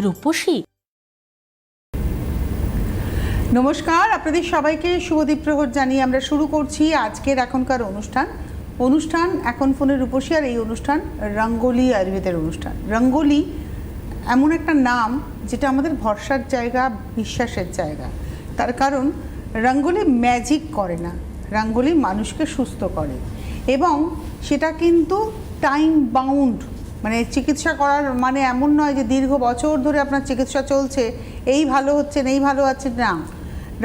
রূপসী। নমস্কার, আপনাদের সবাইকে শুভদীপ প্রহর জানিয়ে আমরা শুরু করছি আজকের এখনকার অনুষ্ঠান এখন ফোনের রূপসী। আর এই অনুষ্ঠান রঙ্গোলি আয়ুর্বেদের অনুষ্ঠান। রঙ্গোলি এমন একটা নাম যেটা আমাদের ভরসার জায়গা, বিশ্বাসের জায়গা। তার কারণ রঙ্গোলি ম্যাজিক করে না, রঙ্গোলি মানুষকে সুস্থ করে এবং সেটা কিন্তু টাইম বাউন্ড, মানে চিকিৎসা করার মানে এমন নয় যে দীর্ঘ বছর ধরে আপনার চিকিৎসা চলছে, এই ভালো হচ্ছে না, এই ভালো আছে না।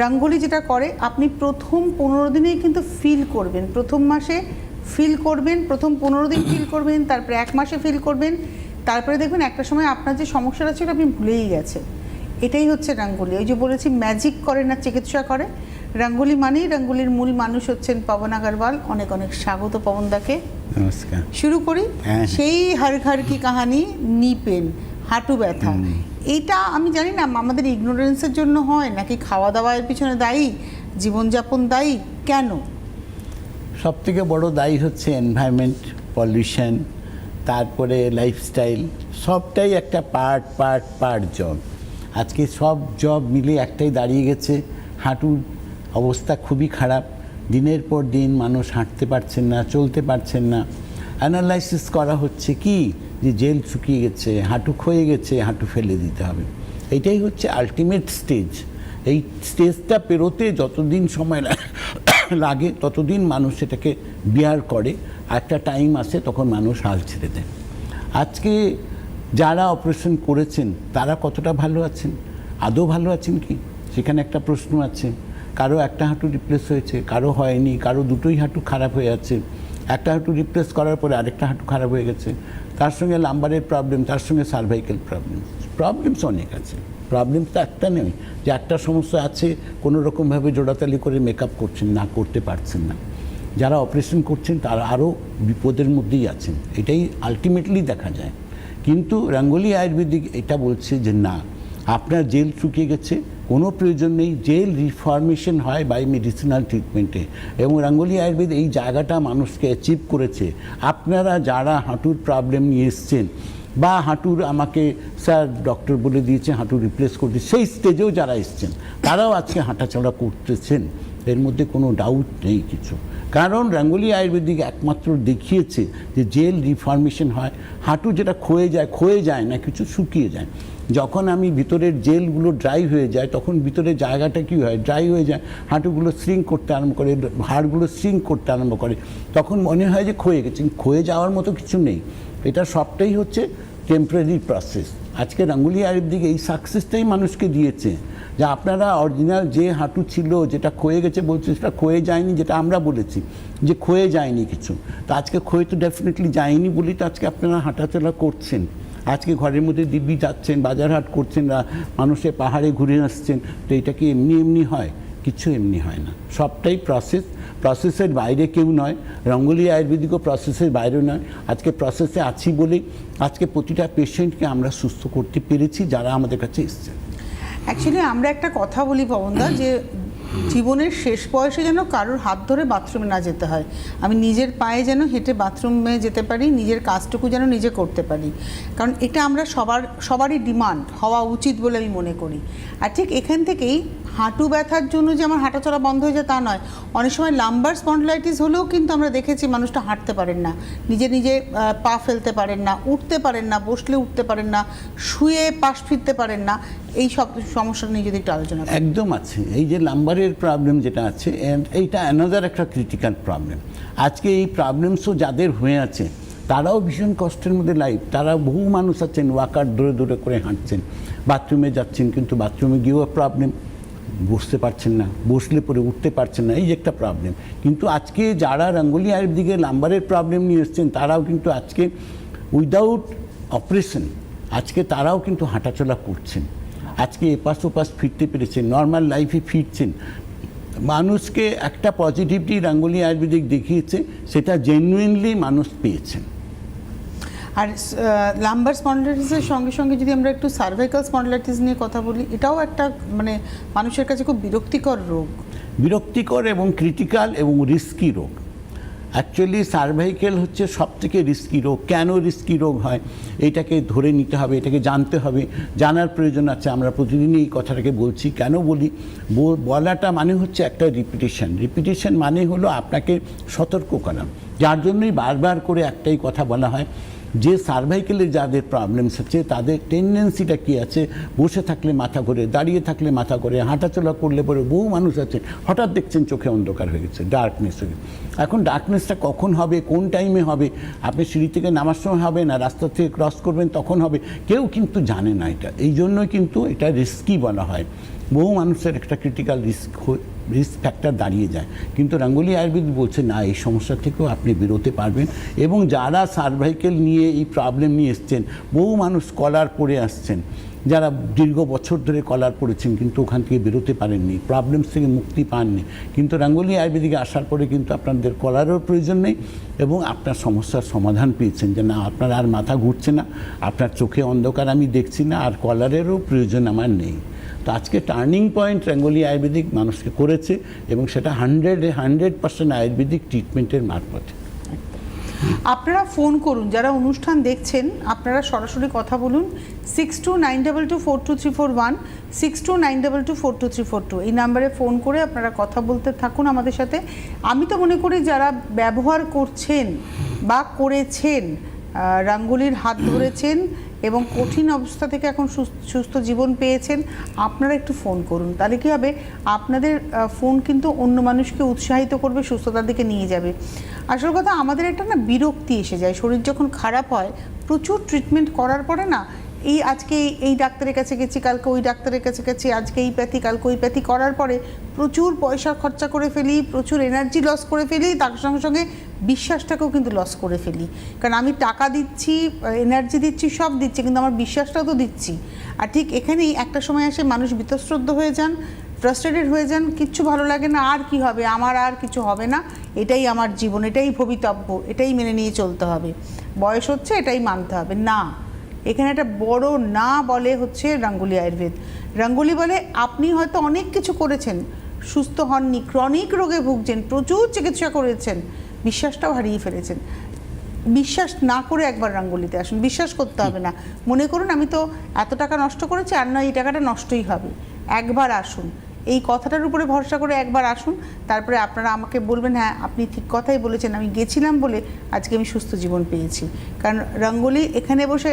রঙ্গোলি যেটা করে, আপনি প্রথম 15 দিনেই কিন্তু ফিল করবেন, প্রথম মাসে ফিল করবেন, প্রথম 15 দিন ফিল করবেন, তারপরে 1 মাসে ফিল করবেন, তারপরে দেখবেন একটা সময় আপনার যে সমস্যাটা ছিল আপনি ভুলেই গেছেন। এটাই হচ্ছে রঙ্গোলি। ওই যে বলেছি ম্যাজিক করে না, চিকিৎসা করে। রঙ্গোলি মানেই, রঙ্গোলির মূল মানুষ হচ্ছেন পবন আগরওয়াল। অনেক অনেক স্বাগত পবনদাকে। নমস্কার। শুরু করি সেই হর ঘর কি কাহানি, নি পেন, হাঁটু ব্যথা। এইটা আমি জানি না আমাদের ইগনোরেন্সের জন্য হয় নাকি খাওয়া দাওয়ার পিছনে দায়ী, জীবনযাপন দায়ী, কেন? সবথেকে বড় দায়ী হচ্ছে এনভায়রনমেন্ট, পলিউশন, তারপরে লাইফস্টাইল, সবটাই একটা পার্ট জব। আজকে সব জব মিলে একটাই দাঁড়িয়ে গেছে, হাঁটুর অবস্থা খুবই খারাপ। দিনের পর দিন মানুষ হাঁটতে পারছেন না, চলতে পারছেন না। অ্যানালাইসিস করা হচ্ছে কি যে জেল শুকিয়ে গেছে, হাঁটু ক্ষয়ে গেছে, হাঁটু ফেলে দিতে হবে। এইটাই হচ্ছে আলটিমেট স্টেজ। এই স্টেজটা পেরোতে যতদিন সময় লাগে ততদিন মানুষ সেটাকে বিয়ার করে। একটা টাইম আসে তখন মানুষ হাল ছেড়ে দেয়। আজকে যারা অপারেশন করেছেন তারা কতটা ভালো আছেন, আদৌ ভালো আছেন কি, সেখানে একটা প্রশ্ন আছে। কারো একটা হাঁটু রিপ্লেস হয়েছে, কারো হয়নি, কারো দুটোই হাঁটু খারাপ হয়ে আছে। একটা হাঁটু রিপ্লেস করার পরে আরেকটা হাঁটু খারাপ হয়ে গেছে, তার সঙ্গে লাম্বারের প্রবলেম, তার সঙ্গে সার্ভাইকাল প্রবলেমস অনেক আছে। প্রবলেম তো একটা নেই যে একটা সমস্যা আছে কোনো রকমভাবে জোড়াতালি করে মেকআপ করছেন না, করতে পারছেন না। যারা অপারেশন করছেন তারা আরও বিপদের মধ্যেই আছেন, এটাই আলটিমেটলি দেখা যায়। কিন্তু রঙ্গোলি আয়ুর্বেদিক এটা বলছে যে না, আপনার জেল শুকিয়ে গেছে, কোনো প্রয়োজন নেই, জেল রিফর্মেশন হয় বাই মেডিসিনাল ট্রিটমেন্টে। এবং রঙ্গোলি আয়ুর্বেদ এই জায়গাটা মানুষকে অ্যাচিভ করেছে। আপনারা যারা হাঁটুর প্রবলেম নিয়ে এসছেন বা হাঁটুর আমাকে স্যার ডক্টর বলে দিয়েছে হাঁটু রিপ্লেস করতে, সেই স্টেজেও যারা এসছেন তারাও আজকে হাঁটাচলা করতেছেন, এর মধ্যে কোনো ডাউট নেই কিছু। কারণ রঙ্গোলি আয়ুর্বেদিক একমাত্র দেখিয়েছে যে জেল রিফর্মেশন হয়। হাঁটু যেটা ক্ষয়ে যায় না, কিছু শুকিয়ে যায়। যখন আমি ভিতরের জেলগুলো ড্রাই হয়ে যায় তখন ভিতরের জায়গাটা কী হয়, ড্রাই হয়ে যায়, হাঁটুগুলো শ্রিঙ্ক করতে আরম্ভ করে, হাড়গুলো শ্রিঙ্ক করতে আরম্ভ করে, তখন মনে হয় যে ক্ষয়ে গেছে। ক্ষয়ে যাওয়ার মতো কিছু নেই, এটা সবটাই হচ্ছে টেম্পোরারি প্রসেস। আজকে রঙ্গোলি আয়ুর্বেদিক এই সাকসেসটাই মানুষকে দিয়েছে যে আপনারা অরিজিনাল যে হাঁটু ছিল যেটা ক্ষয়ে গেছে বলছে, সেটা ক্ষয়ে যায়নি, যেটা আমরা বলেছি যে ক্ষয়ে যায়নি কিছু। তো আজকে ক্ষয়ে তো ডেফিনেটলি যায়নি বলেই তো আজকে আপনারা হাঁটাচলা করছেন। আজকে ঘরের মধ্যে দিব্যি যাচ্ছেন, বাজার হাট করছেন, মানুষের পাহাড়ে ঘুরে আসছেন। তো এটা কি এমনি হয়? কিছু এমনি হয় না, সবটাই প্রসেসের বাইরে কেউ নয়। রঙ্গোলি আয়ুর্বেদিকও প্রসেসের বাইরে নয়। আজকে প্রসেসে আছি বলেই আজকে প্রতিটা পেশেন্টকে আমরা সুস্থ করতে পেরেছি যারা আমাদের কাছে এসছে। অ্যাকচুয়ালি আমরা একটা কথা বলি পবনদা, যে জীবনের শেষ বয়সে যেন কারোর হাত ধরে বাথরুমে না যেতে হয়। আমি নিজের পায়ে যেন হেঁটে বাথরুমে যেতে পারি, নিজের কাজটুকু যেন নিজে করতে পারি। কারণ এটা আমরা সবারই ডিমান্ড হওয়া উচিত বলে আমি মনে করি। আর ঠিক এখান থেকেই হাঁটু ব্যথার জন্য যে আমার হাঁটাচলা বন্ধ হয়ে যায় তা নয়। অনেক সময় লাম্বার স্পন্ডিলাইটিস হলেও কিন্তু আমরা দেখেছি মানুষটা হাঁটতে পারেন না, নিজে পা ফেলতে পারেন না, উঠতে পারেন না, বসলে উঠতে পারেন না, শুয়ে পাশ ফিরতে পারেন না। এই সব সমস্যা নিয়ে যদি একটু আলোচনা করি। একদম আছে, এই যে লাম্বারের প্রবলেম যেটা আছে, এইটা অ্যানাদার একটা ক্রিটিক্যাল প্রবলেম। আজকে এই প্রবলেমসও যাদের হয়ে আছে তারাও ভীষণ কষ্টের মধ্যে লাইফ। তারা বহু মানুষ আছেন ওয়াকার দূরে করে হাঁটছেন, বাথরুমে যাচ্ছেন, কিন্তু বাথরুমে গিয়েও প্রবলেম, বসতে পারছেন না, বসলে পরে উঠতে পারছেন না, এই যে একটা প্রবলেম। কিন্তু আজকে যারা রঙ্গোলি আয়ুর্বেদিকে লাম্বারের প্রবলেম নিয়ে এসছেন তারাও কিন্তু আজকে উইদাউট অপারেশন আজকে তারাও কিন্তু হাঁটাচলা করছেন, আজকে এপাশ ওপাশ ফিরতে পেরেছেন, নর্মাল লাইফে ফিরছেন। মানুষকে একটা পজিটিভিটি রঙ্গোলি আয়ুর্বেদিক দেখিয়েছে, সেটা জেনুইনলি মানুষ পেয়েছেন। আর লাম্বার স্পন্ডিলাইটিসের সঙ্গে সঙ্গে যদি আমরা একটু সার্ভাইকাল স্পন্ডিলাইটিস নিয়ে কথা বলি, এটাও একটা মানে মানুষের কাছে খুব বিরক্তিকর রোগ। বিরক্তিকর এবং ক্রিটিক্যাল এবং রিস্কি রোগ। অ্যাকচুয়ালি সার্ভাইকেল হচ্ছে সবথেকে রিস্কি রোগ। কেন রিস্কি রোগ হয় এইটাকে ধরে নিতে হবে, এটাকে জানতে হবে, জানার প্রয়োজন আছে। আমরা প্রতিদিনই এই কথাটাকে বলছি। কেন বলি? বলাটা মানে হচ্ছে একটা রিপিটেশন মানে হলো আপনাকে সতর্ক করা। যার জন্যই বারবার করে একটাই কথা বলা হয় যে সার্ভাইকেলে যাদের প্রবলেমস আছে তাদের টেন্ডেন্সিটা কী আছে, বসে থাকলে মাথা ঘোরে, দাঁড়িয়ে থাকলে মাথা ঘোরে, হাঁটাচলা করলে পরে বহু মানুষ আছে হঠাৎ দেখছেন চোখে অন্ধকার হয়ে গেছে, ডার্কনেস হয়ে গেছে। এখন ডার্কনেসটা কখন হবে, কোন টাইমে হবে, আপনি সিঁড়ি থেকে নামার সময় হবে না রাস্তা থেকে ক্রস করবেন তখন হবে, কেউ কিন্তু জানে না এটা। এই জন্যই কিন্তু এটা রিস্কি বলা হয়। বহু মানুষের একটা ক্রিটিক্যাল রিস্ক ফ্যাক্টর দাঁড়িয়ে যায়। কিন্তু রাঙ্গুলি আয়ুর্বেদ বলছে না, এই সমস্যা থেকেও আপনি বেরোতে পারবেন। এবং যারা সার্ভাইকেল নিয়ে এই প্রবলেম নিয়ে এসছেন, বহু মানুষ কলার পড়ে আসছেন, যারা দীর্ঘ বছর ধরে কলার পড়েছেন কিন্তু ওখান থেকে বেরোতে পারেননি, প্রবলেমস থেকে মুক্তি পাননি। কিন্তু রাঙ্গুলি আয়ুর্বেদিকে আসার পরে কিন্তু আপনাদের কলারও প্রয়োজন নেই এবং আপনার সমস্যার সমাধান পেয়েছেন যে না, আপনার আর মাথা ঘুরছে না, আপনার চোখে অন্ধকার আমি দেখছি না, আর কলারেরও প্রয়োজন আমার নেই। তো আজকে টার্নিং পয়েন্ট রাঙ্গুলি আয়ুর্বেদিক মানুষকে করেছে এবং সেটা 100% আয়ুর্বেদিক ট্রিটমেন্টের মারফত। আপনারা ফোন করুন, যারা অনুষ্ঠান দেখছেন আপনারা সরাসরি কথা বলুন। 6292242341, 6292242342 এই নাম্বারে ফোন করে আপনারা কথা বলতে থাকুন আমাদের সাথে। আমি তো মনে করি যারা ব্যবহার করছেন বা করেছেন, রাঙ্গুলির হাত ধরেছেন এবং কঠিন অবস্থা থেকে এখন সুস্থ জীবন পেয়েছেন, আপনারা একটু ফোন করুন। তাহলে কী হবে, আপনাদের ফোন কিন্তু অন্য মানুষকে উৎসাহিত করবে, সুস্থতার দিকে নিয়ে যাবে। আসল কথা, আমাদের একটা না বিরক্তি এসে যায়। শরীর যখন খারাপ হয়, প্রচুর ট্রিটমেন্ট করার পরে না, আজকে এই ডাক্তারের কাছে গেছি, কালকে ওই ডাক্তারের কাছে গেছি, আজকে এই প্যাথি কালকে ওই প্যাথি করার পরে প্রচুর পয়সা খরচা করে ফেলি, প্রচুর এনার্জি লস করে ফেলি, তার সঙ্গে সঙ্গে বিশ্বাসটাকেও কিন্তু লস করে ফেলি। কারণ আমি টাকা দিচ্ছি, এনার্জি দিচ্ছি, সব দিচ্ছি, কিন্তু আমার বিশ্বাসটাও তো দিচ্ছি। আর ঠিক এখানেই একটা সময় আসে মানুষ বীতশ্রদ্ধ হয়ে যান, ফ্রাস্ট্রেটেড হয়ে যান, কিচ্ছু ভালো লাগে না, আর কি হবে, আমার আর কিছু হবে না, এটাই আমার জীবন, এটাই ভবিতব্য, এটাই মেনে নিয়ে চলতে হবে, বয়স হচ্ছে এটাই মানতে হবে। না, এখানে একটা বড় না বলে হচ্ছে রাঙ্গুলি আয়ুর্বেদ। রাঙ্গুলি বলে আপনি হয়তো অনেক কিছু করেছেন, সুস্থ হননি, ক্রনিক রোগে ভুগছেন, প্রচুর চিকিৎসা করেছেন, বিশ্বাসটাও হারিয়ে ফেলেছেন। বিশ্বাস না করে একবার রাঙ্গুলিতে আসুন। বিশ্বাস করতে হবে না, মনে করুন আমি তো এত টাকা নষ্ট করেছি, আর নয় এই টাকাটা নষ্টই হবে। একবার আসুন, এই কথাটার উপরে ভরসা করে একবার আসুন, তারপরে আপনারা আমাকে বলবেন হ্যাঁ আপনি ঠিক কথাই বলেছেন, আমি গেছিলাম বলে আজকে আমি সুস্থ জীবন পেয়েছি। কারণ রাঙ্গুলি এখানে বসে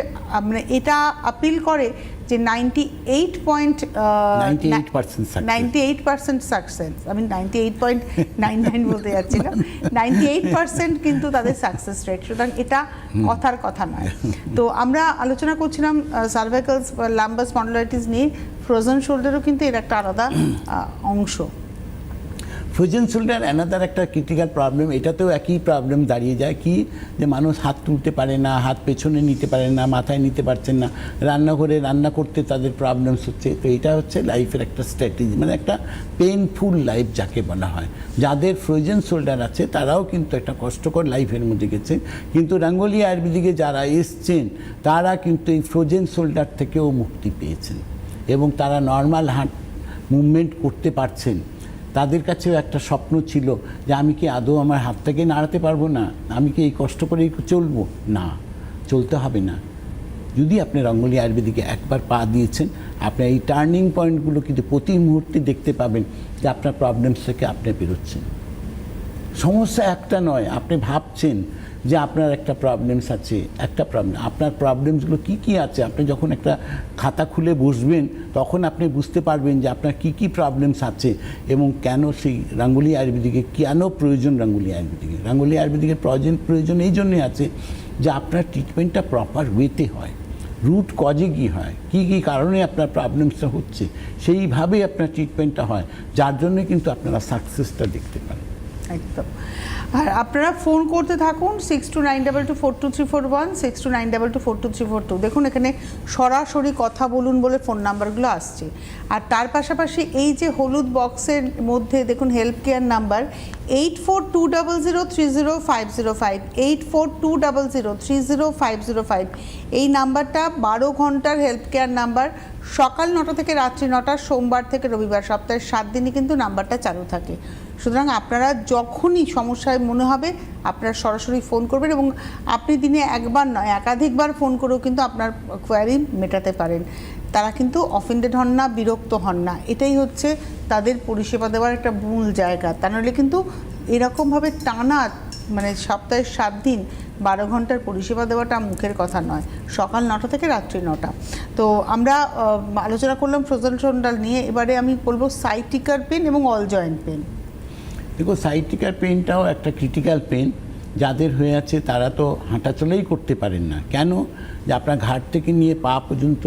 মানে এটা আপিল করে যে 98% সাকসেস, আমি 98.99 বলতে যাচ্ছিলাম, 98% কিন্তু তাদের সাকসেস রেট। সুতরাং এটা কথার কথা নয়। তো আমরা আলোচনা করছিলাম সার্ভাইকালস বা লাম্বার স্পন্ডিলাইটিস নিয়ে। ফ্রোজেন শোল্ডারও কিন্তু এর একটা আলাদা অংশ। ফ্রোজেন শোল্ডার অ্যানাদার একটা ক্রিটিক্যাল প্রবলেম। এটাতেও একই প্রবলেম দাঁড়িয়ে যায়, কি যে মানুষ হাত তুলতে পারে না, হাত পেছনে নিতে পারে না, মাথায় নিতে পারছেন না, রান্নাঘরে রান্না করতে তাদের প্রবলেমস হচ্ছে। তো এটা হচ্ছে লাইফের একটা স্ট্র্যাটেজি, মানে একটা পেইনফুল লাইফ যাকে বলা হয়। যাদের ফ্রোজেন শোল্ডার আছে তারাও কিন্তু একটা কষ্টকর লাইফের মধ্যে গেছে। কিন্তু রাঙ্গুলি আয়ুর্বেদিকে যারা এসছেন তারা কিন্তু এই ফ্রোজেন শোল্ডার থেকেও মুক্তি পেয়েছেন এবং তারা নর্মাল মুভমেন্ট করতে পারছেন। তাদের কাছেও একটা স্বপ্ন ছিল যে আমি কি আদৌ আমার হাতটাকে নাড়াতে পারবো না, আমি কি এই কষ্ট করেই চলবো? না, চলতে হবে না। যদি আপনি রাঙ্গুলি আয়ুর্বেদিকে একবার পা দিয়েছেন, আপনার এই টার্নিং পয়েন্টগুলো কিন্তু প্রতি মুহূর্তে দেখতে পাবেন যে আপনার প্রবলেমস থেকে আপনি বেরোচ্ছেন। সমস্যা একটা নয়, আপনি ভাবছেন যে আপনার একটা প্রবলেমস আছে, একটা প্রবলেম, আপনার প্রবলেমসগুলো কী কী আছে। আপনি যখন একটা খাতা খুলে বসবেন তখন আপনি বুঝতে পারবেন যে আপনার কী কী প্রবলেমস আছে এবং কেন সেই রাঙ্গুলি আয়ুর্বেদিকে কেন প্রয়োজন। রাঙ্গুলি আয়ুর্বেদিকের প্রয়োজন এই জন্যই আছে যে আপনার ট্রিটমেন্টটা প্রপার ওয়েতে হয়, রুট কজে কী হয়, কী কী কারণে আপনার প্রবলেমসটা হচ্ছে, সেইভাবেই আপনার ট্রিটমেন্টটা হয়, যার জন্য কিন্তু আপনারা সাকসেসটা দেখতে পান। একদম। আর আপনারা ফোন করতে থাকুন 6292242341, 6292242342। দেখুন এখানে সরাসরি কথা বলুন বলে ফোন নাম্বারগুলো আসছে। আর তার পাশাপাশি এই যে হলুদ বক্সের মধ্যে দেখুন হেল্প কেয়ার নাম্বার 8420030505, 8420030505। এই নাম্বারটা 12 ঘন্টার হেল্প কেয়ার নাম্বার, সকাল 9টা থেকে রাত্রি 9টা, সোমবার থেকে রবিবার, সপ্তাহের 7 দিনই কিন্তু নাম্বারটা চালু থাকে। সুতরাং আপনারা যখনই সমস্যায় মনে হবে আপনারা সরাসরি ফোন করবেন, এবং আপনি দিনে একবার নয় একাধিকবার ফোন করেও কিন্তু আপনার কোয়ারি মেটাতে পারেন। তারা কিন্তু অফেন্ডেড হন না, বিরক্ত হন না, এটাই হচ্ছে তাদের পরিষেবা দেওয়ার একটা মূল জায়গা। তা নাহলে কিন্তু এরকমভাবে টানা মানে সপ্তাহের 7 দিন 12 ঘন্টার পরিষেবা দেওয়াটা মুখের কথা নয়। সকাল 9টা থেকে রাত্রি 9টা। তো আমরা আলোচনা করলাম ফ্রোজেন শোল্ডার নিয়ে। এবারে আমি বলবো সাইটিকার পেন এবং অল জয়েন্ট পেন। দেখো, সাইটিকার পেনটাও একটা ক্রিটিক্যাল পেন। যাদের হয়ে আছে তারা তো হাঁটাচলাই করতে পারেন না। কেন? যে আপনার ঘাট থেকে নিয়ে পা পর্যন্ত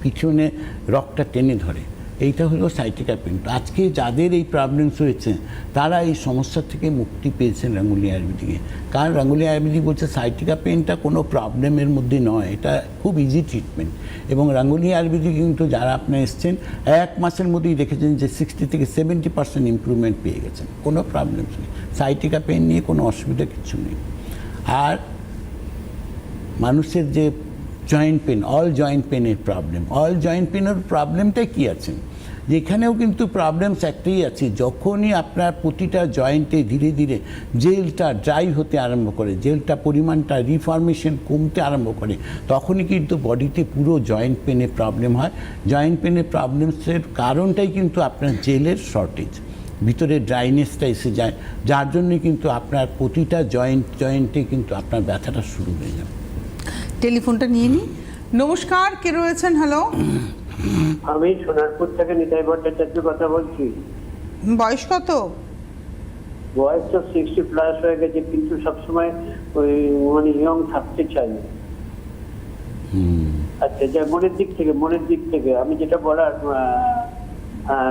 পিছনে রগটা টেনে ধরে, এইটা হলো সাইটিকা পেন। আজকে যাদের এই প্রবলেমস হয়েছে তারা এই সমস্যা থেকে মুক্তি পেয়েছেন রাঙ্গুলি আয়ুর্বেদিকে। কারণ রাঙ্গুলি আয়ুর্বেদিক বলছে সাইটিকা পেনটা কোনো প্রবলেমের মধ্যে নয়, এটা খুব ইজি ট্রিটমেন্ট। এবং রাঙ্গুলি আয়ুর্বেদিক কিন্তু যারা আপনার এসছেন 1 মাসের মধ্যেই দেখেছেন যে 60 থেকে 70% ইমপ্রুভমেন্ট পেয়ে গেছেন, কোনো প্রবলেমস নেই। সাইটিকা পেন নিয়ে কোনো অসুবিধা কিছু নেই। আর মানুষের যে জয়েন্ট পেন, অল জয়েন্ট পেনের প্রবলেম, অল জয়েন্ট পেনের প্রবলেমটাই কী আছে? যেখানেও কিন্তু প্রবলেমস একটাই আছে, যখনই আপনার প্রতিটা জয়েন্টে ধীরে ধীরে জেলটা ড্রাই হতে আরম্ভ করে, জেলটা পরিমাণটা রিফর্মেশন কমতে আরম্ভ করে, তখনই কিন্তু বডিতে পুরো জয়েন্ট পেনের প্রবলেম হয়। জয়েন্ট পেনের প্রবলেমসের কারণটাই কিন্তু আপনার জেলের শর্টেজ, ভিতরে ড্রাইনেসটা এসে যায়, যার জন্যই কিন্তু আপনার প্রতিটা জয়েন্টে কিন্তু আপনার ব্যথাটা শুরু হয়ে যায়। টেলিফোনটা নিয়ে নিই। নমস্কার, কে রয়েছেন? হ্যালো, আমি সোনারপুর থেকে নিতাই ভট্টাচার্য কথা বলছি। বয়স কত? বয়স তো 60+ হয়ে গেছে, কিন্তু সবসময় ওই মানে ইয়ং থাকতে চাই। আচ্ছা, যা মনের দিক থেকে আমি যেটা বলার,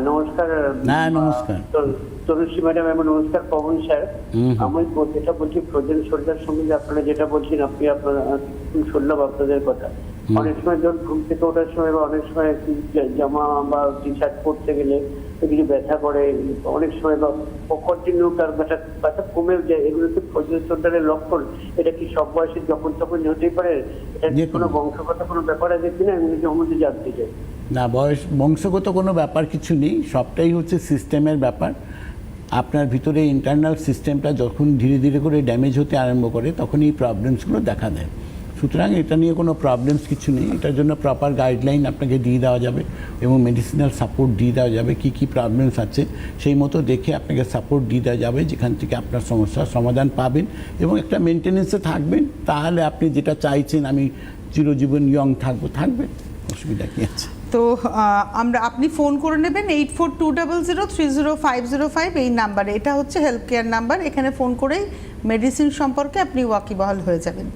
নমস্কার। নমস্কার তনুশ্রী ম্যাডাম এবং নমস্কার পবন স্যার। আমি যেটা বলছি ফ্রোজেন শোল্ডার সঙ্গে আপনারা যেটা বলছেন, আপনারা শুনলাম আপনাদের কথা। অনেক সময় যখন ঘুম থেকে ওঠার সময় বা অনেক সময় জামা বা টি শার্ট পরতে গেলে কিছু ব্যথা করে, অনেক সময় বা কন্টিনিউ তার ব্যথা কমে যায়, এগুলো তো ফ্রোজেন শোল্ডারের লক্ষণ। এটা কি সব বয়সে যখন তখন হতেই পারে? এটা কোনো বংশগত কোনো ব্যাপার আছে কিনা, এগুলো আমাদের জানতে চাই। না, বংশগত কোনো ব্যাপার কিছু নেই, সবটাই হচ্ছে সিস্টেমের ব্যাপার। আপনার ভিতরে ইন্টারনাল সিস্টেমটা যখন ধীরে ধীরে করে ড্যামেজ হতে আরম্ভ করে তখন এই প্রবলেমসগুলো দেখা দেয়। সুতরাং এটা নিয়ে কোনো প্রবলেমস কিছু নেই। এটার জন্য প্রপার গাইডলাইন আপনাকে দিয়ে দেওয়া যাবে এবং মেডিসিনাল সাপোর্ট দিয়ে দেওয়া যাবে। কী কী প্রবলেমস আছে সেই মতো দেখে আপনাকে সাপোর্ট দিয়ে দেওয়া যাবে, যেখান থেকে আপনার সমস্যার সমাধান পাবেন এবং একটা মেনটেনেন্সে থাকবেন। তাহলে আপনি যেটা চাইছেন, আমি চিরজীবন ইয়ং থাকবেন, অসুবিধা কী আছে? তো আপনি ফোন করে নেবেন 8420030505 এই নাম্বারে। এটা হচ্ছে হেল্প কেয়ার নাম্বার। এখানে ফোন করেই মেডিসিন সম্পর্কে আপনি ওয়াকিবহাল হয়ে যাবেন।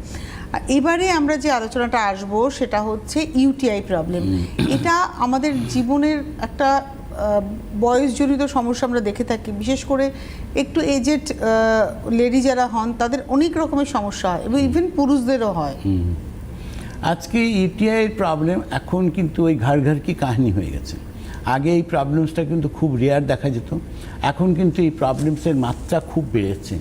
এবারে আমরা যে আলোচনাটা আসব সেটা হচ্ছে ইউটিআই প্রবলেম। এটা আমাদের জীবনের একটা বয়সজনিত সমস্যা আমরা দেখে থাকি। বিশেষ করে একটু এজেড লেডি যারা হন তাদের অনেক রকমের সমস্যা হয়, এবং ইভেন পুরুষদেরও হয়। আজকে ইউটিআইয়ের প্রবলেম এখন কিন্তু ওই ঘর কি কাহিনী হয়ে গেছে। আগে এই প্রবলেমসটা কিন্তু খুব রেয়ার দেখা যেত, এখন কিন্তু এই প্রবলেমসের মাত্রা খুব বেড়েছে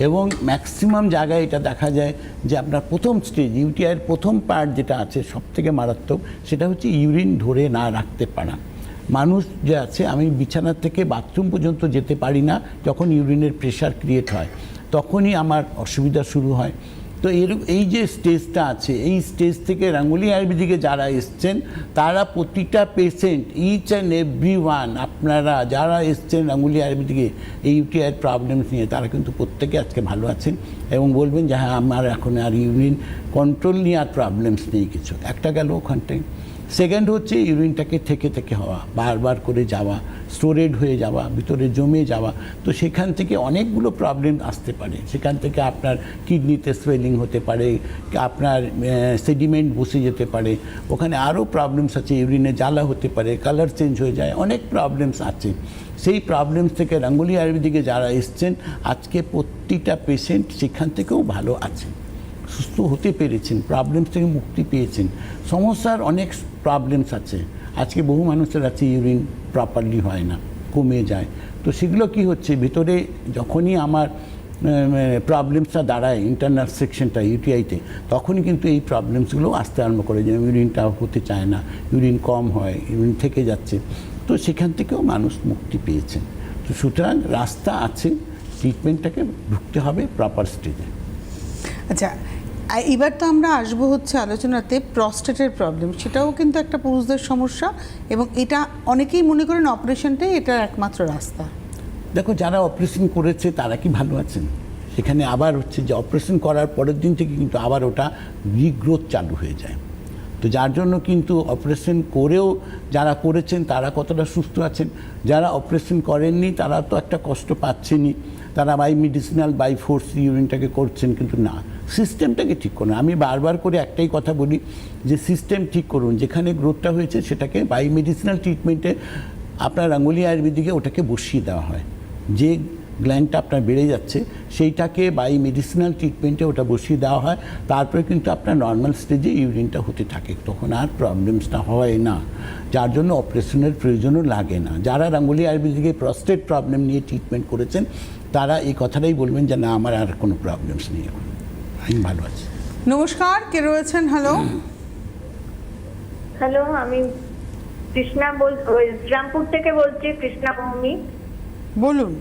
এবং ম্যাক্সিমাম জায়গায় এটা দেখা যায় যে আপনার প্রথম স্টেজ, ইউটিআইয়ের প্রথম পার্ট যেটা আছে সবথেকে মারাত্মক, সেটা হচ্ছে ইউরিন ধরে না রাখতে পারা। মানুষ যে আছে, আমি বিছানা থেকে বাথরুম পর্যন্ত যেতে পারি না, যখন ইউরিনের প্রেশার ক্রিয়েট হয় তখনই আমার অসুবিধা শুরু হয়। তো এই যে স্টেজটা আছে, এই স্টেজ থেকে রাঙ্গুলি আয়ুর্বেদিকে যারা এসছেন তারা প্রতিটা পেশেন্ট, ইচ অ্যান্ড এভরিওয়ান, আপনারা যারা এসছেন রাঙ্গুলি আয়ুর্বেদিকে এই ইউটিআইয়ের প্রবলেমস নিয়ে, তারা কিন্তু প্রত্যেকে আজকে ভালো আছেন এবং বলবেন যে হ্যাঁ, আমার এখন আর ইউরিন কন্ট্রোল নিয়ে আর প্রবলেমস নেই কিছু। একটা গেল ওখানটায়। সেকেন্ড হচ্ছে ইউরিনটাকে থেকে হওয়া, বারবার করে যাওয়া, স্টোরেড হয়ে যাওয়া, ভিতরে জমে যাওয়া। তো সেখান থেকে অনেকগুলো প্রবলেম আসতে পারে। সেখান থেকে আপনার কিডনিতে সোয়েলিং হতে পারে, আপনার সেডিমেন্ট বসে যেতে পারে, ওখানে আরও প্রবলেমস আছে, ইউরিনে জ্বালা হতে পারে, কালার চেঞ্জ হয়ে যায়, অনেক প্রবলেমস আছে। সেই প্রবলেমস থেকে রাঙ্গুলি আয়ুর্বেদিকে যারা এসছেন আজকে প্রতিটা পেশেন্ট সেখান থেকেও ভালো আছে, সুস্থ হতে পেরেছেন, প্রবলেমস থেকে মুক্তি পেয়েছেন। সমস্যার অনেক প্রবলেমস আছে। আজকে বহু মানুষের আছে ইউরিন প্রপারলি হয় না, কমে যায়। তো সেগুলো কি হচ্ছে, ভিতরে যখনই আমার প্রবলেমসটা দাঁড়ায় ইন্টারনাল সেকশনটা ইউটিআইতে, তখনই কিন্তু এই প্রবলেমসগুলো আসতে আরম্ভ করে, যেমন ইউরিনটা হতে চায় না, ইউরিন কম হয়, ইউরিন থেকে যাচ্ছে, তো সেখান থেকেও মানুষ মুক্তি পেয়েছেন। তো সুতরাং রাস্তা আছে, ট্রিটমেন্টটাকে ঢুকতে হবে প্রপার স্টেজে। আচ্ছা, এবার তো আমরা আসবো হচ্ছে আলোচনাতে প্রস্টেটের প্রবলেম, সেটাও কিন্তু একটা পুরুষদের সমস্যা, এবং এটা অনেকেই মনে করেন অপারেশনটাই এটার একমাত্র রাস্তা। দেখো, যারা অপারেশন করেছে তারা কি ভালো আছেন? সেখানে আবার হচ্ছে যে অপারেশন করার পরের দিন থেকে কিন্তু আবার ওটা রিগ্রোথ চালু হয়ে যায়। তো যার জন্য কিন্তু অপারেশন করেও যারা করেছেন তারা কতটা সুস্থ আছেন, যারা অপারেশন করেননি তারা তো একটা কষ্ট পাচ্ছেনই, তারা বাই মেডিসিনাল বাই ফোর্স ইউরিনটাকে করছেন, কিন্তু না, সিস্টেমটাকে ঠিক করুন। আমি বারবার করে একটাই কথা বলি যে সিস্টেম ঠিক করুন, যেখানে গ্রোথটা হয়েছে সেটাকে বাই মেডিসিনাল ট্রিটমেন্টে আপনার রাঙ্গুলি আয়ুর্বেদিকে ওটাকে বসিয়ে দেওয়া হয়। যে গ্ল্যান্ডটা আপনার বেড়ে যাচ্ছে সেইটাকে বাই মেডিসিনাল ট্রিটমেন্টে ওটা বসিয়ে দেওয়া হয়, তারপরে কিন্তু আপনার নর্মাল স্টেজে ইউরিনটা হতে থাকে, তখন আর প্রবলেমসটা হয় না, যার জন্য অপারেশনের প্রয়োজনও লাগে না। যারা রাঙ্গুলি আয়ুর্বেদিকে প্রস্টেট প্রবলেম নিয়ে ট্রিটমেন্ট করেছেন তারা এই কথাটাই বলবেন যে না, আমার আর কোনো প্রবলেমস নেই, আমি ভালো আছি। নমস্কার, কে রয়েছেন? হ্যালো। হ্যালো, আমি কৃষ্ণা রামপুর থেকে বলছি, কৃষ্ণা ভৌমি। বলুন।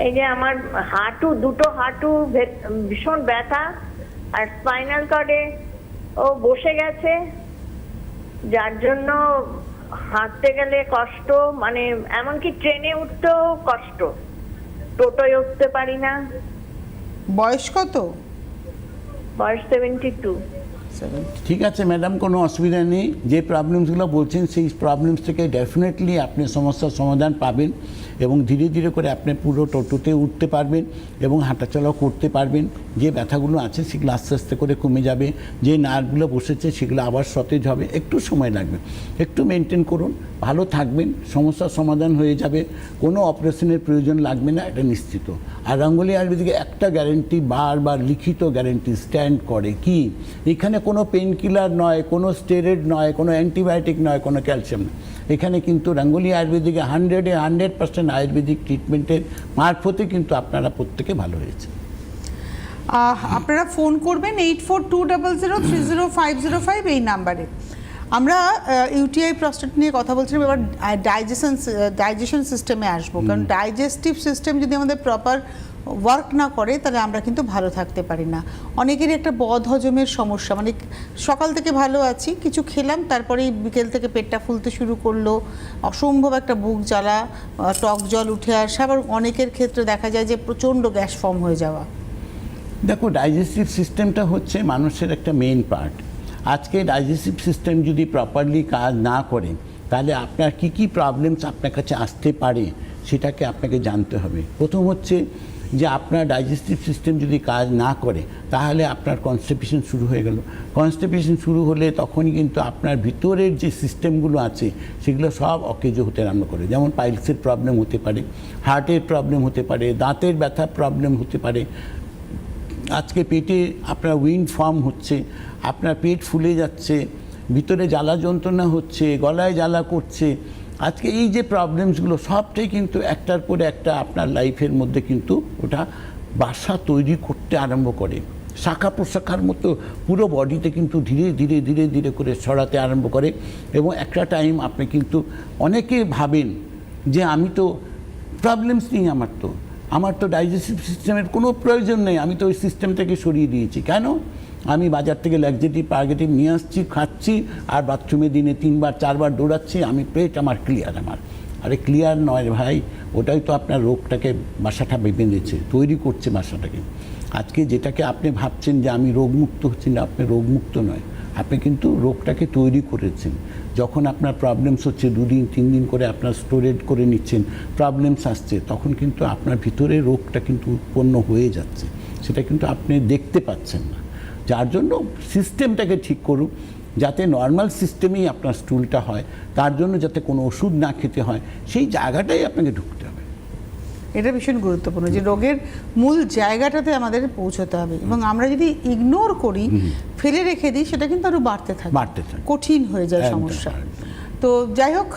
এই যে আমার দুটো হাঁটু ভীষণ ব্যথা, আর স্পাইনাল কর্ডে ও বসে গেছে, যার জন্য হাঁটতে গেলে কষ্ট, মানে এমনকি ট্রেনে উঠতেও কষ্ট, টোটোয় উঠতে পারি না। বয়স কত? বয়স 72। ঠিক আছে ম্যাডাম, কোনো অসুবিধা নেই। যে প্রবলেমসগুলো বলছেন সেই প্রবলেমস থেকে ডেফিনেটলি আপনি সমস্যার সমাধান পাবেন, এবং ধীরে ধীরে করে আপনি পুরো টোটোতে উঠতে পারবেন এবং হাঁটাচলাও করতে পারবেন। যে ব্যথাগুলো আছে সেগুলো আস্তে আস্তে করে কমে যাবে, যে নার্ভগুলো বসেছে সেগুলো আবার সতেজ হবে, একটু সময় লাগবে, একটু মেনটেন করুন, ভালো থাকবেন, সমস্যার সমাধান হয়ে যাবে, কোনো অপারেশনের প্রয়োজন লাগবে না, এটা নিশ্চিত। আর রাঙ্গুলি আয়ুর্বেদিকে একটা গ্যারেন্টি, বারবার লিখিত গ্যারেন্টি স্ট্যান্ড করে, কি এখানে কোনো পেন কিলার নয়, কোনো স্টেরয়েড নয়, কোনো অ্যান্টিবায়োটিক নয়, কোনো ক্যালসিয়াম নয়, এখানে কিন্তু রাঙ্গুলি আয়ুর্বেদিকে 100% আয়ুর্বেদিক ট্রিটমেন্টের মারফতে কিন্তু আপনারা প্রত্যেকে ভালো হয়েছে। আপনারা ফোন করবেন 8420030505 এই নাম্বারে। আমরা ইউটিআই প্রস্টেট নিয়ে কথা বলছিলাম, এবার ডাইজেশন সিস্টেমে আসবো, কারণ ডাইজেস্টিভ সিস্টেম যদি আমাদের প্রপার ওয়ার্ক না করে তাহলে আমরা কিন্তু ভালো থাকতে পারি না। অনেকেরই একটা বদ হজমের সমস্যা, মানে সকাল থেকে ভালো আছি, কিছু খেলাম, তারপরেই বিকেল থেকে পেটটা ফুলতে শুরু করলো, অসম্ভব একটা বুক জ্বালা, টক জল উঠে আসা, আবার অনেকের ক্ষেত্রে দেখা যায় যে প্রচণ্ড গ্যাস ফর্ম হয়ে যাওয়া। দেখো, ডাইজেস্টিভ সিস্টেমটা হচ্ছে মানুষের একটা মেইন পার্ট। আজকে ডাইজেস্টিভ সিস্টেম যদি প্রপারলি কাজ না করে তাহলে আপনার কি কি প্রবলেমস আপনার কাছে আসতে পারে সেটাকে আপনাকে জানতে হবে। প্রথম হচ্ছে যে আপনার ডাইজেস্টিভ সিস্টেম যদি কাজ না করে তাহলে আপনার কনস্টিপেশন শুরু হয়ে গেল। কনস্টিপেশন শুরু হলে তখনই কিন্তু আপনার ভিতরের যে সিস্টেমগুলো আছে সেগুলো সব অকেজো হতে আরম্ভ করে, যেমন পাইলসের প্রবলেম হতে পারে, হার্টের প্রবলেম হতে পারে, দাঁতের ব্যথার প্রবলেম হতে পারে। আজকে পেটে আপনার উইন্ড ফর্ম হচ্ছে, আপনার পেট ফুলে যাচ্ছে, ভিতরে জ্বালা যন্ত্রণা হচ্ছে, গলায় জ্বালা করছে, আজকে এই যে প্রবলেমসগুলো সবটাই কিন্তু একটার পরে একটা আপনার লাইফের মধ্যে কিন্তু ওটা বাসা তৈরি করতে আরম্ভ করে, শাখা প্রশাখার মতো পুরো বডিতে কিন্তু ধীরে ধীরে ধীরে ধীরে করে ছড়াতে আরম্ভ করে। এবং একটা টাইম আপনি কিন্তু অনেকে ভাবেন যে আমি তো প্রবলেমস নেই, আমার তো ডাইজেস্টিভ সিস্টেমের কোনো প্রয়োজন নেই, আমি তো ওই সিস্টেম থেকে সরিয়ে দিয়েছি। কেন? আমি বাজার থেকে ল্যাক্সেটিভ পার্গেটিভ নিয়ে আসছি, খাচ্ছি, আর বাথরুমে দিনে 3বার 4বার দৌড়াচ্ছি, আমি পেট আমার ক্লিয়ার। আরে ক্লিয়ার নয় ভাই, ওটাই তো আপনার রোগটাকে বাসাটা বেঁধেছে, তৈরি করছে বাসাটাকে। আজকে যেটাকে আপনি ভাবছেন যে আমি রোগমুক্ত হচ্ছি না, আপনি রোগমুক্ত নয়, আপনি কিন্তু রোগটাকে তৈরি করেছেন। যখন আপনার প্রবলেমস হচ্ছে 2 দিন 3 দিন করে আপনার স্টোরেজ করে নিচ্ছেন, প্রবলেমস আসছে, তখন কিন্তু আপনার ভিতরে রোগটা কিন্তু উৎপন্ন হয়ে যাচ্ছে, সেটা কিন্তু আপনি দেখতে পাচ্ছেন না। যার জন্য সিস্টেমটাকে ঠিক করুন, যাতে নর্মাল সিস্টেমেই আপনার স্টুলটা হয়, তার জন্য যাতে কোনো ওষুধ না খেতে হয়, সেই জায়গাটাই আপনাকে ঢুকতে হবে। এটা ভীষণ গুরুত্বপূর্ণ যে রোগের মূল জায়গাটাতে আমাদের পৌঁছতে হবে, এবং আমরা যদি ইগনোর করি, ফেলে রেখে দিই, সেটা কিন্তু আরও বাড়তে থাকে, কঠিন হয়ে যায় সমস্যা। তো যাই হোক,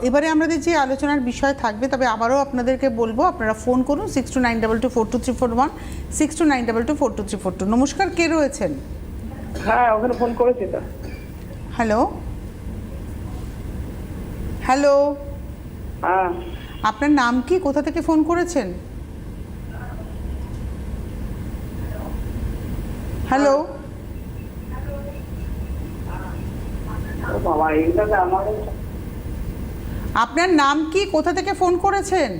এবারে আমাদের যে আলোচনার বিষয় থাকবে, তবে আবারও আপনাদেরকে বলবো আপনারা ফোন করুন 6292242341, 6292242342। নমস্কার, কে রয়েছেন? হ্যাঁ, ওখানে ফোন করেছি তো। হ্যালো হ্যালো, হ্যাঁ, আপনার নাম কি, কোথা থেকে ফোন করেছেন? হ্যালো, ও বাবা, এইটাতে আমার আপনার নাম কি, কোথা থেকে ফোন করেছেন?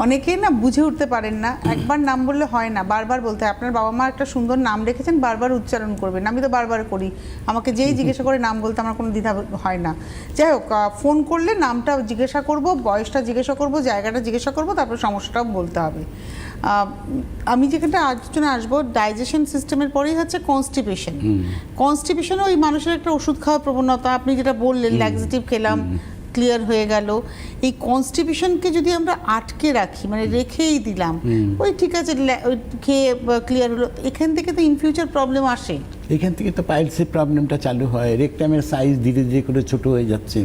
অনেকেই না বুঝে উঠতে পারেন না, একবার নাম বললে হয় না, বারবার বলতে হয়। আপনার বাবা মা একটা সুন্দর নাম রেখেছেন, বারবার উচ্চারণ করবেন। আমি তো বারবার করি, আমাকে যেই জিজ্ঞাসা করে নাম বলতে আমার কোনো দ্বিধা হয় না। যাই হোক, ফোন করলে নামটা জিজ্ঞাসা করব, বয়সটা জিজ্ঞাসা করব, জায়গাটা জিজ্ঞাসা করব, তারপর সমস্যাটাও বলতে হবে। আমি যেখানটা আলোচনা আসবো, ডাইজেশন সিস্টেমের পরেই হচ্ছে কনস্টিপেশন। কনস্টিপেশনও ওই মানুষের একটা ওষুধ খাওয়ার প্রবণতা, আপনি যেটা বললেন ল্যাক্সেটিভ খেলাম, ক্লিয়ার হয়ে গেল। এই কনস্টিপেশনকে যদি আমরা আটকে রাখি, মানে রেখেই দিলাম, ওই ঠিক আছে খেয়ে ক্লিয়ার হলো, এখান থেকে তো ইন ফিউচার প্রবলেম আসে। এখান থেকে তো পাইলসের প্রবলেমটা চালু হয়, রেকটামের সাইজ ধীরে ধীরে করে ছোট হয়ে যাচ্ছে।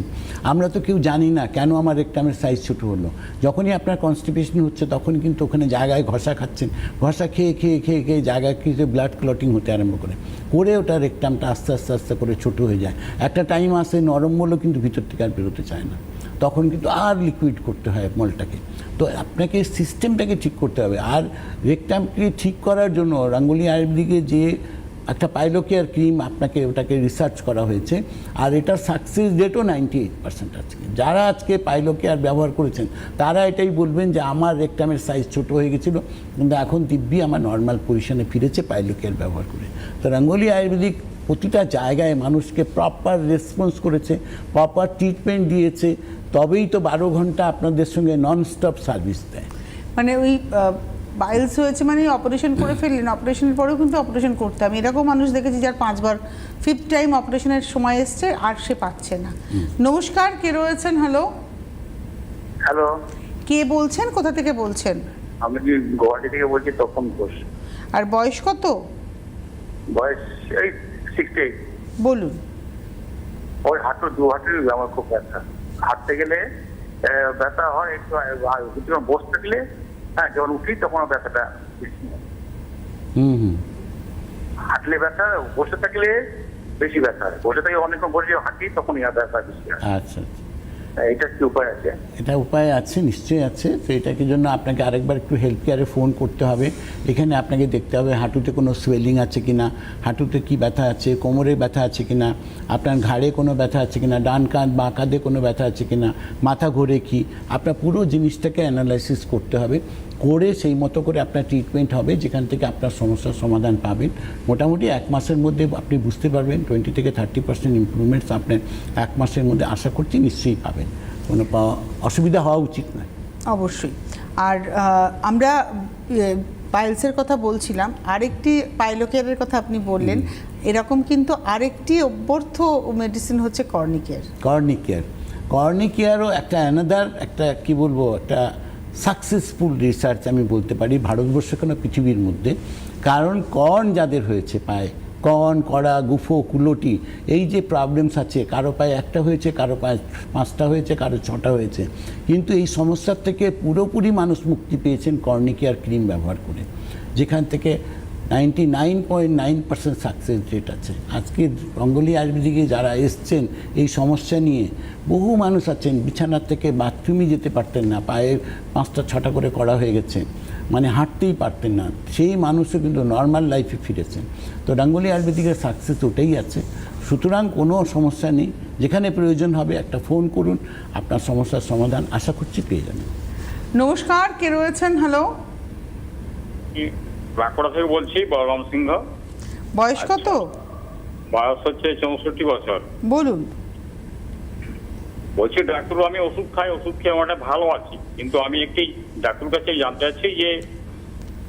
আমরা তো কেউ জানি না কেন আমার রেকটামের সাইজ ছোট হলো। যখনই আপনার কনস্টিপেশন হচ্ছে তখন কিন্তু ওখানে জায়গায় ঘষা খাচ্ছেন, ঘষা খেয়ে খেয়ে খেয়ে খেয়ে জায়গায় কিছু ব্লাড ক্লটিং হতে আরম্ভ করে ওটা রেকটামটা আস্তে আস্তে আস্তে করে ছোট হয়ে যায়। একটা টাইম আসে নরম মলও কিন্তু ভিতর থেকে আর বেরোতে চায় না, তখন কিন্তু আর লিকুইড করতে হয় মলটাকে। তো আপনাকে সিস্টেমটাকে ঠিক করতে হবে। আর রেকটামকে ঠিক করার জন্য রাঙ্গুলি আয়ুর্বেদিকে যে একটা পাইলোকেয়ার ক্রিম আপনাকে ওটাকে রিসার্চ করা হয়েছে, আর এটার সাকসেস রেটও 98% আছে। যারা আজকে পাইলোকেয়ার ব্যবহার করেছেন তারা এটাই বলবেন যে আমার রেকটামের সাইজ ছোট হয়ে গেছিলো, কিন্তু এখন দিব্যি আমার নর্মাল পজিশনে ফিরেছে পাইলোকেয়ার ব্যবহার করে। তো রাঙ্গুলি আয়ুর্বেদিক প্রতিটা জায়গায় মানুষকে প্রপার রেসপন্স করেছে, প্রপার ট্রিটমেন্ট দিয়েছে, তবেই তো 12 ঘন্টা আপনাদের সঙ্গে ননস্টপ সার্ভিস দেয়। মানে ওই পাইলস হয়েছে মানে অপারেশন করে ফেললেন, অপারেশনের পরেও কিন্তু অপারেশন করতে, আমি এরকম মানুষ দেখেছি যার 5 বার 5th টাইম অপারেশনের সময় এসছে আর সে পাচ্ছে না। নমস্কার, কে রয়েছেন? হ্যালো, হ্যালো, কে বলছেন, কোথা থেকে বলছেন? আমি গুয়াহাটি থেকে বলছি, তপন ঘোষ। আর বয়স কত? বয়স এই 68। বলুন। ওই দু হাঁটুর আমার খুব ব্যথা, হাঁটতে গেলে ব্যথা হয় একটু, বসতে গেলে হ্যাঁ যখন উঠি তখন ব্যথাটা বেশি হয়। হাঁটলে ব্যথা, বসে থাকলে বেশি ব্যথা হয়। বসে থেকে অনেকক্ষণ বসে হাঁটি তখন ব্যথা বেশি হয়। আচ্ছা, এটা কি উপায় আছে? এটা উপায় আছে, নিশ্চয়ই আছে। তো এটাকে জন্য আপনাকে আরেকবার একটু হেলথ কেয়ারে ফোন করতে হবে। এখানে আপনাকে দেখতে হবে হাঁটুতে কোনো সোয়েলিং আছে কি না, হাঁটুতে কি ব্যথা আছে, কোমরে ব্যথা আছে কি না, আপনার ঘাড়ে কোনো ব্যথা আছে কি না, ডান কাঁধ বাঁ কাঁধে কোনো ব্যথা আছে কি না, মাথা ঘোরে কি, আপনার পুরো জিনিসটাকে অ্যানালাইসিস করতে হবে। করে সেই মতো করে আপনার ট্রিটমেন্ট হবে, যেখান থেকে আপনার সমস্যার সমাধান পাবেন। মোটামুটি 1 মাসের মধ্যে আপনি বুঝতে পারবেন 20 থেকে 30% ইমপ্রুভমেন্টস আপনার 1 মাসের মধ্যে আশা করছি নিশ্চয়ই পাবেন। কোনো অসুবিধা হওয়া উচিত নয়। অবশ্যই। আর আমরা পাইলসের কথা বলছিলাম, আরেকটি পাইলোকেয়ারের কথা আপনি বললেন, এরকম কিন্তু আরেকটি অভ্যর্থ মেডিসিন হচ্ছে কর্নিকেয়ার। কর্নিকেয়ারও একটা অ্যানাদার একটা কি বলবো, একটা সাকসেসফুল রিসার্চ আমি বলতে পারি ভারতবর্ষ কেন পৃথিবীর মধ্যে। কারণ কর্ন যাদের হয়েছে পায়ে, কর্ন, কড়া, গুফো, কুলোটি, এই যে প্রবলেমস আছে, কারো পায়ে 1টা হয়েছে, কারো পায়ে 5টা হয়েছে, কারো 6টা হয়েছে, কিন্তু এই সমস্যার থেকে পুরোপুরি মানুষ মুক্তি পেয়েছেন কর্নিকেয়ার ক্রিম ব্যবহার করে, যেখান থেকে 99.9% সাকসেস রেট আছে। আজকে রাঙ্গুলি আয়ুর্বেদিকে যারা এসছেন এই সমস্যা নিয়ে, বহু মানুষ আছেন বিছানার থেকে বাথরুমে যেতে পারতেন না, পায়ে 5টা 6টা করে করা হয়ে গেছে, মানে হাঁটতেই পারতেন না, সেই মানুষও কিন্তু নর্মাল লাইফে ফিরেছেন। তো রাঙ্গুলি আয়ুর্বেদিকের সাকসেস ওটাই আছে। সুতরাং কোনো সমস্যা নেই, যেখানে প্রয়োজন হবে একটা ফোন করুন, আপনার সমস্যার সমাধান আশা করছি পেয়ে যাবেন। নমস্কার, কে রয়েছেন? হ্যালো, বাঁকুড়া থেকে বলছি, বলরাম সিংহ। বয়স কত? বয়স হচ্ছে 64 বছর। বলুন। বলছি ডাক্তার, আমি ওষুধ খাই, ওষুধ খেয়ে আমার ভালো আছি, কিন্তু আমি একটি ডাক্তার কাছে জানতে চাচ্ছি যে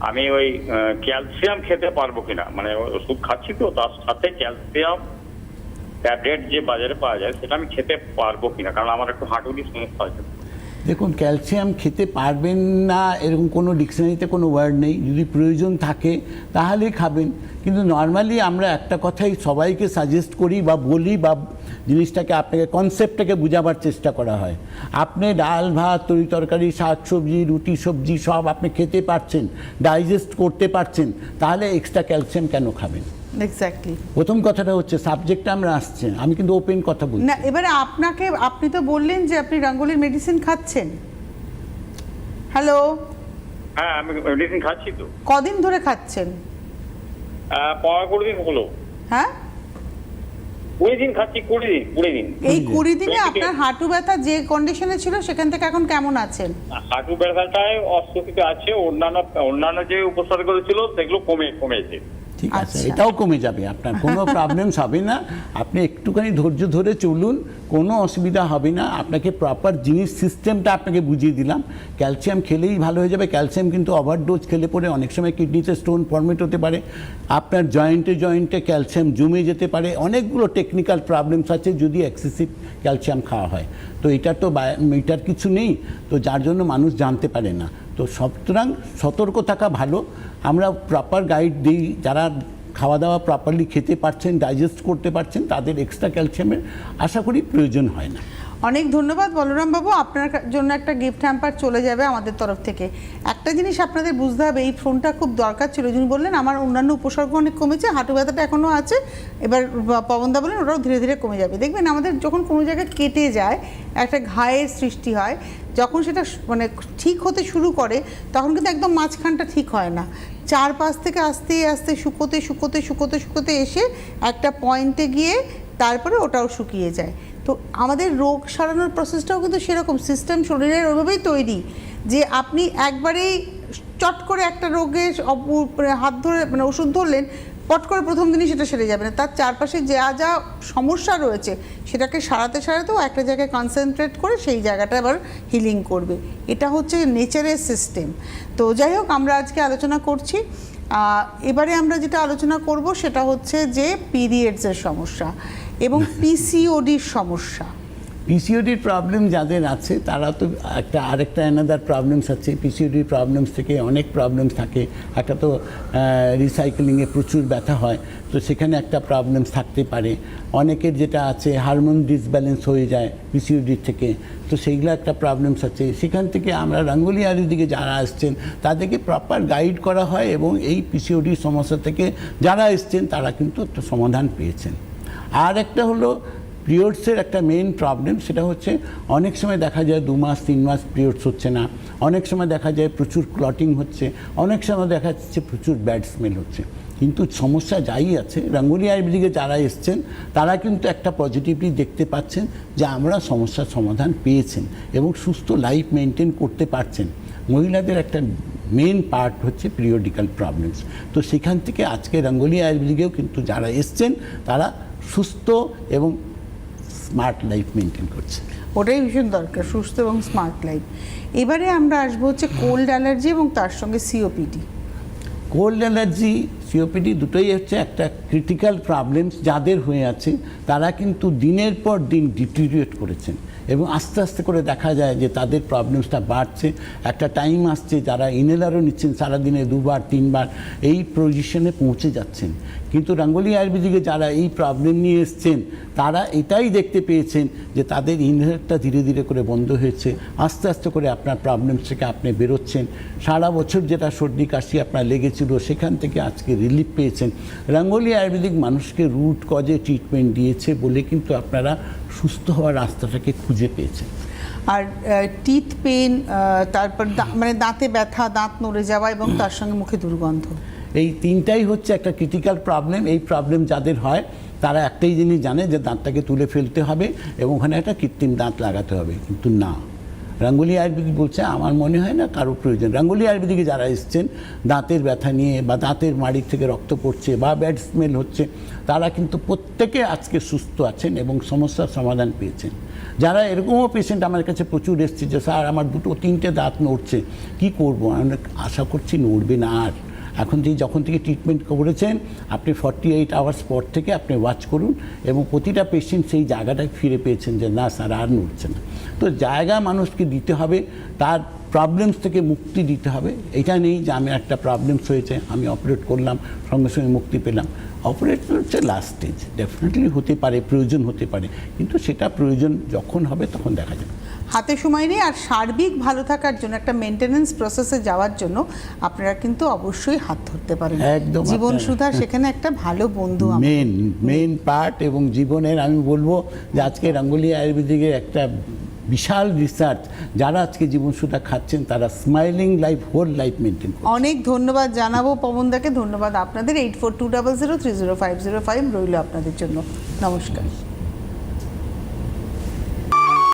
আমি ওই ক্যালসিয়াম খেতে পারবো কিনা। মানে ওষুধ খাচ্ছি তো, তার সাথে ক্যালসিয়াম ট্যাবলেট যে বাজারে পাওয়া যায় সেটা আমি খেতে পারবো কিনা, কারণ আমার একটু হাঁটুর সমস্যা আছে। দেখুন, ক্যালসিয়াম খেতে পারবেন না এরকম কোনো ডিকশনারিতে কোনো ওয়ার্ড নেই। যদি প্রয়োজন থাকে তাহলেই খাবেন, কিন্তু নর্মালি আমরা একটা কথাই সবাইকে সাজেস্ট করি বা বলি, বা জিনিসটাকে আপনাকে কনসেপ্টটাকে বোঝাবার চেষ্টা করা হয়। আপনি ডাল ভাত তরি তরকারি শাক সবজি রুটি সবজি সব আপনি খেতে পারছেন, ডাইজেস্ট করতে পারছেন, তাহলে এক্সট্রা ক্যালসিয়াম কেন খাবেন? এক্স্যাক্টলি। প্রথম কথাটা হচ্ছে সাবজেক্টটা আমরা আসছে, আমি কিন্তু ওপেন কথা বলছি না, এবারে আপনি তো বললেন যে আপনি রাঙ্গুলির মেডিসিন খাচ্ছেন। হ্যালো, হ্যাঁ আমি মেডিসিন খাচ্ছি তো। কদিন ধরে খাচ্ছেন? 15 দিন হলো। হ্যাঁ, 20 দিন খাচ্ছি। 20 দিন। এই 20 দিনে আপনার হাঁটু ব্যথা যে কন্ডিশনে ছিল সেখান থেকে এখন কেমন আছেন? হাঁটু ব্যথাটায় অস্বস্তিতে আছে, অন্যান্য যে উপসর্গগুলো ছিল সেগুলো কমেছে। ঠিক আছে, আচ্ছা। এটাও কমে যাবে, আপনার কোনো প্রবলেমস হবে না। আপনি একটুখানি ধৈর্য ধরে চলুন, কোনো অসুবিধা হবে না। আপনাকে প্রপার জিনিস সিস্টেমটা আপনাকে বুঝিয়ে দিলাম। ক্যালসিয়াম খেলেই ভালো হয়ে যাবে। ক্যালসিয়াম কিন্তু ওভারডোজ খেলে পরে অনেক সময় কিডনিতে স্টোন ফর্মেট হতে পারে, আপনার জয়েন্টে ক্যালসিয়াম জমে যেতে পারে, অনেকগুলো টেকনিক্যাল প্রবলেমস আছে যদি এক্সেসিভ ক্যালসিয়াম খাওয়া হয়। তো এটার কিছু নেই, তো যার জন্য মানুষ জানতে পারে না। তো সুতরাং সতর্ক থাকা ভালো। আমরা প্রপার গাইড দিই, যারা খাওয়া দাওয়া প্রপারলি খেতে পারছেন, ডাইজেস্ট করতে পারছেন, তাদের এক্সট্রা ক্যালসিয়ামের আশা করি প্রয়োজন হয় না। অনেক ধন্যবাদ বলরাম বাবু, আপনার জন্য একটা গিফট হ্যাম্পার চলে যাবে আমাদের তরফ থেকে। একটা জিনিস আপনাদের বুঝতে হবে, এই ফোনটা খুব দরকার ছিল। যিনি বললেন আমার অন্যান্য উপসর্গ অনেক কমেছে, হাঁটু ব্যথাটা এখনও আছে, এবার পবনদা বলেন ওটাও ধীরে ধীরে কমে যাবে। দেখবেন আমাদের যখন কোনো জায়গায় কেটে যায়, একটা ঘায়ের সৃষ্টি হয়, যখন সেটা মানে ঠিক হতে শুরু করে তখন কিন্তু একদম মাঝখানটা ঠিক হয় না। 4-5 থেকে আস্তে আস্তে শুকোতে এসে একটা পয়েন্টে গিয়ে তারপরে ওটাও শুকিয়ে যায়। তো আমাদের রোগ সারানোর প্রসেসটাও কিন্তু সেরকম, সিস্টেম শরীরের ওইভাবেই তৈরি যে আপনি একবারেই চট করে একটা রোগের হাত ধরে মানে ওষুধ ধরলেন, পট করে প্রথম দিনই সেটা সেরে যাবে না। তার চারপাশে যা সমস্যা রয়েছে সেটাকে সারাতেও একটা জায়গায় কনসেন্ট্রেট করে সেই জায়গাটা আবার হিলিং করবে। এটা হচ্ছে নেচারের সিস্টেম। তো যাই হোক, আমরা আজকে আলোচনা করছি, এবারে আমরা যেটা আলোচনা করব সেটা হচ্ছে যে পিরিয়ডসের সমস্যা এবং পিসিওডির সমস্যা। পিসিওডির প্রবলেম যাদের আছে তারা তো আরেকটা অ্যানাদার প্রবলেমস আছে। পিসিওডির প্রবলেমস থেকে অনেক প্রবলেমস থাকে। একটা তো রিসাইক্লিংয়ে প্রচুর ব্যথা হয়, তো সেখানে একটা প্রবলেমস থাকতে পারে। অনেকের যেটা আছে হারমোন ডিসব্যালেন্স হয়ে যায় পিসিওডির থেকে, তো সেইগুলো একটা প্রবলেমস আছে। সেখান থেকে আমরা রাঙ্গুলি আয়ুর্বেদিকে যারা আসছেন তাদেরকে প্রপার গাইড করা হয় এবং এই পিসিওডির সমস্যা থেকে যারা এসছেন তারা কিন্তু একটা সমাধান পেয়েছেন। আর একটা হলো পিরিয়ডসের একটা মেইন প্রবলেম, সেটা হচ্ছে অনেক সময় দেখা যায় 2 মাস 3 মাস পিরিয়ডস হচ্ছে না, অনেক সময় দেখা যায় প্রচুর ক্লটিং হচ্ছে, অনেক সময় দেখা যাচ্ছে প্রচুর ব্যাড স্মেল হচ্ছে। কিন্তু সমস্যা যাই আছে, রাঙ্গুলি আয়ুর্বেদিকে যারা এসছেন তারা কিন্তু একটা পজিটিভলি দেখতে পাচ্ছেন যে আমরা সমস্যার সমাধান পেয়েছেন এবং সুস্থ লাইফ মেনটেন করতে পারছেন। মহিলাদের একটা মেন পার্ট হচ্ছে পিরিয়ডিক্যাল প্রবলেমস। তো সেখান থেকে আজকে রাঙ্গুলি আয়ুর্বেদিকেও কিন্তু যারা এসছেন তারা সুস্থ এবং স্মার্ট লাইফ মেনটেন করছে। ওটাই ভীষণ দরকার, সুস্থ এবং স্মার্ট লাইফ। এবারে আমরা আসবো হচ্ছে কোল্ড অ্যালার্জি এবং তার সঙ্গে সিওপিডি। কোল্ড অ্যালার্জি সিওপিডি দুটোই হচ্ছে একটা ক্রিটিক্যাল প্রবলেমস। যাদের হয়ে আছে তারা কিন্তু দিনের পর দিন ডিটেরিয়েট করেছেন এবং আস্তে আস্তে করে দেখা যায় যে তাদের প্রবলেমসটা বাড়ছে। একটা টাইম আসছে যারা ইনহেলারও নিচ্ছেন সারাদিনে 2বার 3বার এই পজিশনে পৌঁছে যাচ্ছেন। কিন্তু রাঙ্গুলি আয়ুর্বেদিকে যারা এই প্রবলেম নিয়ে এসছেন তারা এটাই দেখতে পেয়েছেন যে তাদের ইনহেলারটা ধীরে ধীরে করে বন্ধ হয়েছে, আস্তে আস্তে করে আপনার প্রবলেমস থেকে আপনি বেরোচ্ছেন। সারা বছর যেটা সর্দি কাশি আপনার লেগেছিল সেখান থেকে আজকে রিলিফ পেয়েছেন। রাঙ্গুলি আয়ুর্বেদিক মানুষকে রুট কজে ট্রিটমেন্ট দিয়েছে বলে কিন্তু আপনারা সুস্থ হওয়ার রাস্তাটাকে খুঁজে পেয়েছেন। আর টিথ পেন, তারপর মানে দাঁতে ব্যথা, দাঁত নড়ে যাওয়া এবং তার সঙ্গে মুখে দুর্গন্ধ, এই তিনটাই হচ্ছে একটা ক্রিটিক্যাল প্রবলেম। এই প্রবলেম যাদের হয় তারা একটাই জিনিস জানে যে দাঁতটাকে তুলে ফেলতে হবে এবং ওখানে একটা কৃত্রিম দাঁত লাগাতে হবে, কিন্তু না, রাঙ্গুলি আয়ুর্বেদিক বলছে আমার মনে হয় না কারো প্রয়োজন। রাঙ্গুলি আয়ুর্বেদিকে যারা এসছেন দাঁতের ব্যথা নিয়ে বা দাঁতের মাড়ির থেকে রক্ত পড়ছে বা ব্যাড স্মেল হচ্ছে, তারা কিন্তু প্রত্যেকে আজকে সুস্থ আছেন এবং সমস্যার সমাধান পেয়েছেন। যারা এরকমও পেশেন্ট আমার কাছে প্রচুর এসছে যে স্যার আমার 2-3টে দাঁত নড়ছে, কি করব? আমি আশা করছি নড়বে না আর। এখন থেকে যখন থেকে ট্রিটমেন্ট করেছেন আপনি 48 আওয়ার্স পর থেকে আপনি ওয়াচ করুন, এবং প্রতিটা পেশেন্ট সেই জায়গাটায় ফিরে পেয়েছেন যে না স্যার আর নড়ছে না। তো জায়গা মানুষকে দিতে হবে, তার প্রবলেমস থেকে মুক্তি দিতে হবে। এটা নেই যে আমি একটা প্রবলেমস হয়েছে আমি অপারেট করলাম সঙ্গে সঙ্গে মুক্তি পেলাম। অপারেট হচ্ছে লাস্ট স্টেজ, ডেফিনেটলি হতে পারে, প্রয়োজন হতে পারে, কিন্তু সেটা প্রয়োজন যখন হবে তখন দেখা যাবে। হাতে সময় নেই, আর সার্বিক ভালো থাকার জন্য একটা মেনটেনেন্স প্রসেসে যাওয়ার জন্য আপনারা কিন্তু অবশ্যই হাত ধরতে পারেন। একদম, জীবন আপনারা- সুধা সেখানে একটা ভালো বন্ধু মেন পার্ট, এবং জীবনের আমি বলবো যে আজকে রঙ্গোলি আয়ুর্বেদিকের একটা বিশাল রিসার্চ, যারা আজকে জীবনসুধা খাচ্ছেন তারা smiling life, whole life maintain করছে। অনেক ধন্যবাদ জানাবো পবনদাকে, ধন্যবাদ আপনাদের। 8420030505 রইল আপনাদের জন্য। নমস্কার।